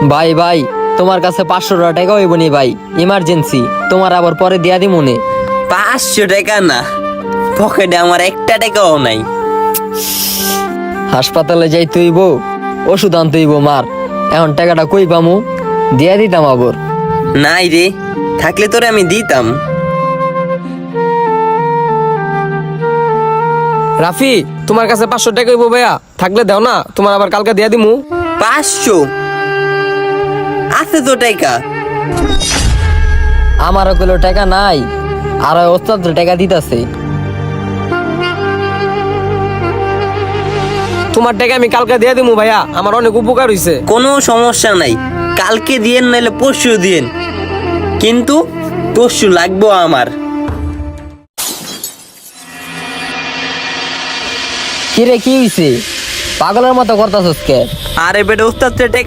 ভাই ভাই, তোমার কাছে 500 টাকা হইব নি ভাই, ইমার্জেন্সি। তোমার আবার পরে দিয়া দিমুনে। 500 টাকা না, পকেটে আমার 1 টাকাও নাই। হাসপাতালে যাইতে হইব, ওষুধ আনতে হইব মার। এখন টাকাটা কই পামু? দিয়া দিতাম আবার। নাই রে, থাকলে তোরে আমি দিতাম। রাফি, তোমার কাছে 500 টাকা হইব ভাইয়া, থাকলে দাও না, তোমার আবার কালকে দিয়া দিমু। 500 আছে তো টাকা? আমারও কইলো টাকা নাই, আর ওই ওস্তাদ টাকা দিতাছে। তোমার টাকা আমি কালকে দিয়া দিমু ভাইয়া, আমার অনেক উপকার হইছে। কোনো সমস্যা নাই, কালকে দিয়েন নাইলে পরশু দিয়েন, কিন্তু পরশু লাগবো আমার। কিরে কি হইছে? পাগলের মতো করতাছস কে? আরে বেটা, উস্তাদ টাকা